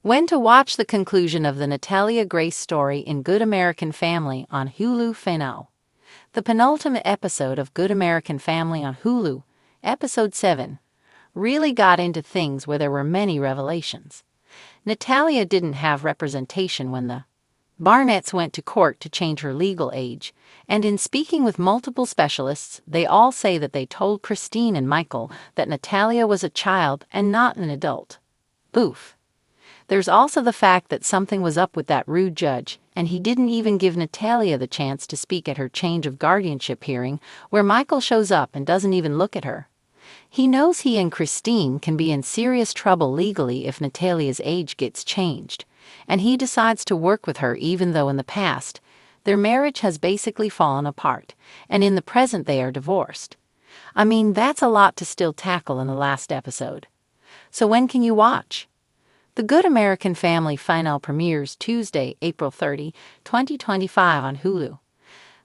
When to watch the conclusion of the Natalia Grace story in Good American Family on Hulu finale. The penultimate episode of Good American Family on Hulu, Episode 7, really got into things where there were many revelations. Natalia didn't have representation when the Barnetts went to court to change her legal age, and in speaking with multiple specialists, they all say that they told Christine and Michael that Natalia was a child and not an adult. Boof. There's also the fact that something was up with that rude judge, and he didn't even give Natalia the chance to speak at her change of guardianship hearing, where Michael shows up and doesn't even look at her. He knows he and Christine can be in serious trouble legally if Natalia's age gets changed, and he decides to work with her even though in the past, their marriage has basically fallen apart, and in the present they are divorced. I mean, that's a lot to still tackle in the last episode. So when can you watch? The Good American Family finale premieres Tuesday, April 30, 2025 on Hulu.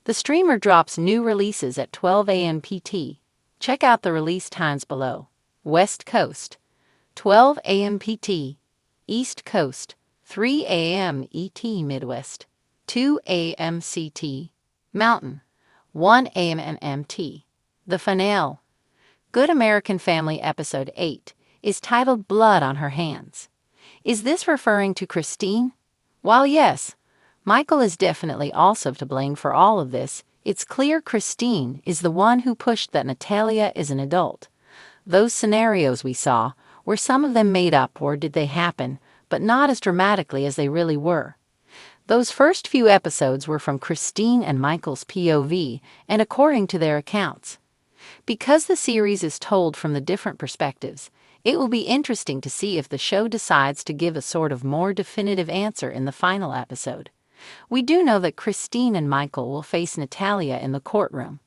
The streamer drops new releases at 12 a.m. PT. Check out the release times below. West Coast, 12 a.m. PT. East Coast, 3 a.m. ET Midwest, 2 a.m. CT. Mountain, 1 a.m. MT. The finale, Good American Family Episode 8, is titled Blood on Her Hands. Is this referring to Christine? While yes, Michael is definitely also to blame for all of this, it's clear Christine is the one who pushed that Natalia is an adult. Those scenarios we saw, were some of them made up or did they happen, but not as dramatically as they really were. Those first few episodes were from Christine and Michael's POV and according to their accounts. Because the series is told from the different perspectives, it will be interesting to see if the show decides to give a sort of more definitive answer in the final episode. We do know that Christine and Michael will face Natalia in the courtroom.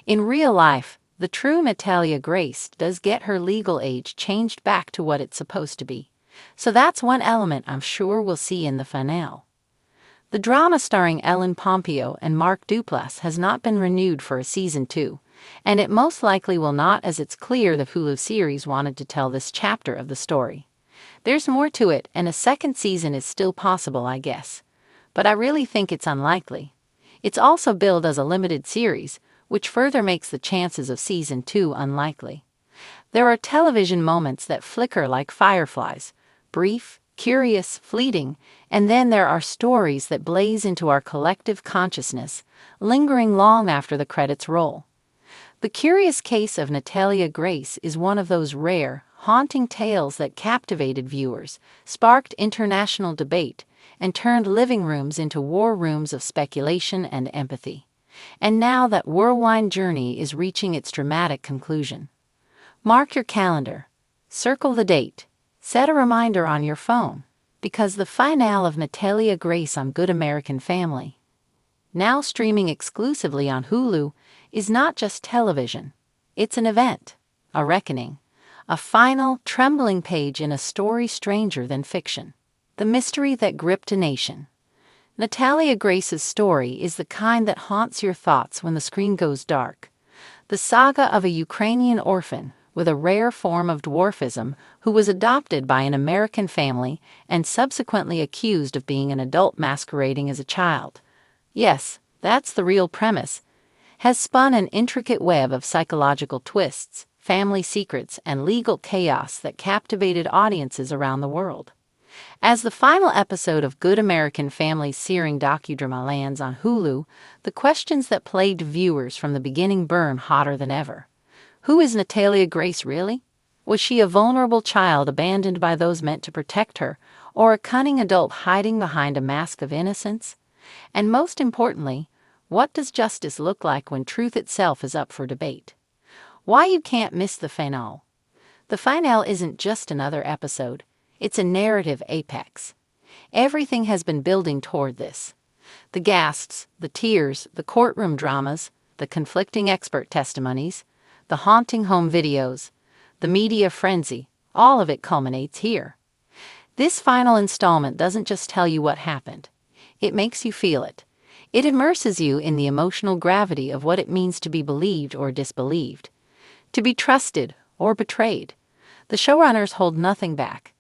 In real life, the true Natalia Grace does get her legal age changed back to what it's supposed to be. So that's one element I'm sure we'll see in the finale. The drama starring Ellen Pompeo and Mark Duplass has not been renewed for a season 2. And it most likely will not, as it's clear the Hulu series wanted to tell this chapter of the story. There's more to it, and a second season is still possible, I guess. But I really think it's unlikely. It's also billed as a limited series, which further makes the chances of season 2 unlikely. There are television moments that flicker like fireflies, brief, curious, fleeting, and then there are stories that blaze into our collective consciousness, lingering long after the credits roll. The Curious Case of Natalia Grace is one of those rare, haunting tales that captivated viewers, sparked international debate, and turned living rooms into war rooms of speculation and empathy. And now that whirlwind journey is reaching its dramatic conclusion. Mark your calendar. Circle the date. Set a reminder on your phone, because the finale of Natalia Grace on Good American Family, now streaming exclusively on Hulu, is not just television. It's an event, a reckoning, a final, trembling page in a story stranger than fiction. The mystery that gripped a nation. Natalia Grace's story is the kind that haunts your thoughts when the screen goes dark. The saga of a Ukrainian orphan with a rare form of dwarfism who was adopted by an American family and subsequently accused of being an adult masquerading as a child. Yes, that's the real premise. Has spun an intricate web of psychological twists, family secrets, and legal chaos that captivated audiences around the world. As the final episode of Good American Family's searing docudrama lands on Hulu, the questions that plagued viewers from the beginning burn hotter than ever. Who is Natalia Grace really? Was she a vulnerable child abandoned by those meant to protect her, or a cunning adult hiding behind a mask of innocence? And most importantly, what does justice look like when truth itself is up for debate? Why you can't miss the finale. The finale isn't just another episode, it's a narrative apex. Everything has been building toward this. The gasps, the tears, the courtroom dramas, the conflicting expert testimonies, the haunting home videos, the media frenzy, all of it culminates here. This final installment doesn't just tell you what happened. It makes you feel it. It immerses you in the emotional gravity of what it means to be believed or disbelieved, to be trusted or betrayed. The showrunners hold nothing back.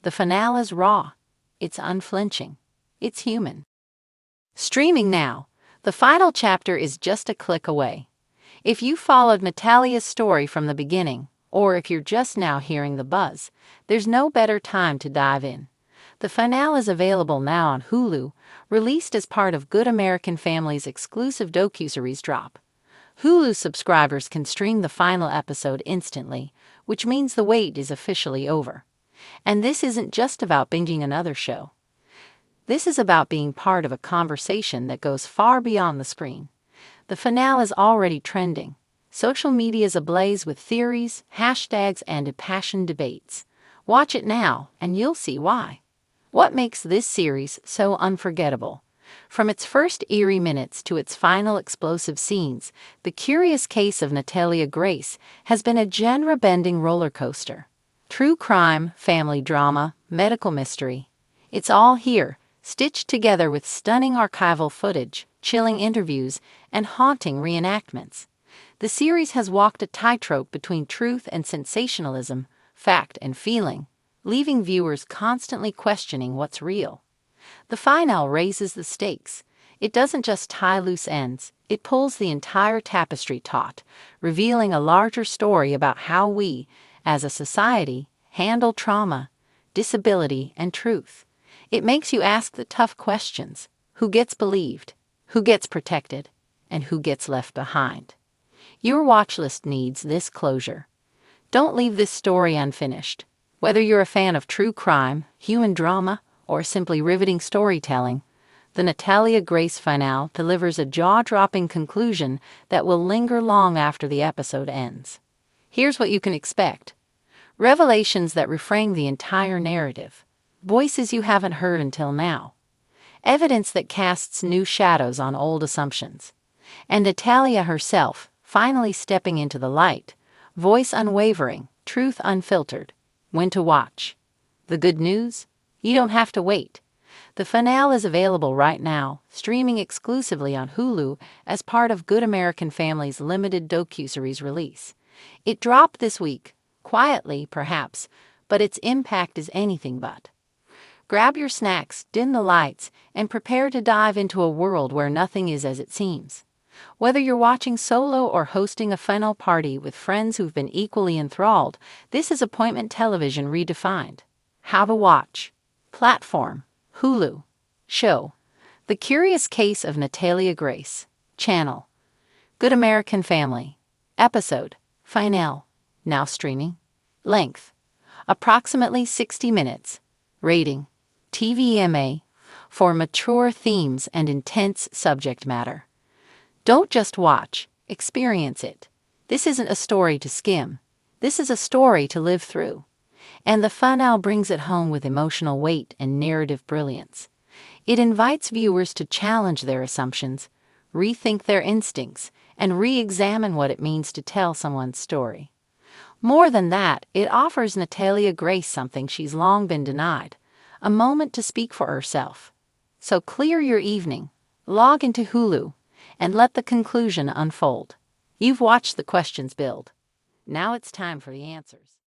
The finale is raw, It's unflinching. It's human. Streaming now, the final chapter is just a click away. If you followed Natalia's story from the beginning, or if you're just now hearing the buzz, there's no better time to dive in. The finale is available now on Hulu, released as part of Good American Family's exclusive docuseries drop. Hulu subscribers can stream the final episode instantly, which means the wait is officially over. And this isn't just about binging another show. This is about being part of a conversation that goes far beyond the screen. The finale is already trending. Social media is ablaze with theories, hashtags, and impassioned debates. Watch it now, and you'll see why. What makes this series so unforgettable? From its first eerie minutes to its final explosive scenes, The Curious Case of Natalia Grace has been a genre-bending roller coaster. True crime, family drama, medical mystery. It's all here, stitched together with stunning archival footage, chilling interviews, and haunting reenactments. The series has walked a tightrope between truth and sensationalism, fact and feeling, leaving viewers constantly questioning what's real. The finale raises the stakes. It doesn't just tie loose ends, it pulls the entire tapestry taut, revealing a larger story about how we, as a society, handle trauma, disability, and truth. It makes you ask the tough questions: who gets believed, who gets protected, and who gets left behind? Your watch list needs this closure. Don't leave this story unfinished. Whether you're a fan of true crime, human drama, or simply riveting storytelling, the Natalia Grace finale delivers a jaw-dropping conclusion that will linger long after the episode ends. Here's what you can expect. Revelations that reframe the entire narrative. Voices you haven't heard until now. Evidence that casts new shadows on old assumptions. And Natalia herself, finally stepping into the light. Voice unwavering, truth unfiltered. When to watch. The good news? You don't have to wait. The finale is available right now, streaming exclusively on Hulu as part of Good American Family's limited docuseries release. It dropped this week, quietly perhaps, but its impact is anything but. Grab your snacks, dim the lights, and prepare to dive into a world where nothing is as it seems. Whether you're watching solo or hosting a final party with friends who've been equally enthralled, this is appointment television redefined. How to watch. Platform: Hulu. Show: The Curious Case of Natalia Grace. Channel: Good American Family. Episode: Finale. Now streaming. Length: approximately 60 minutes. Rating: TVMA. For mature themes and intense subject matter. Don't just watch, experience it. This isn't a story to skim. This is a story to live through. And the finale brings it home with emotional weight and narrative brilliance. It invites viewers to challenge their assumptions, rethink their instincts, and re-examine what it means to tell someone's story. More than that, it offers Natalia Grace something she's long been denied: a moment to speak for herself. So clear your evening, log into Hulu, and let the conclusion unfold. You've watched the questions build. Now it's time for the answers.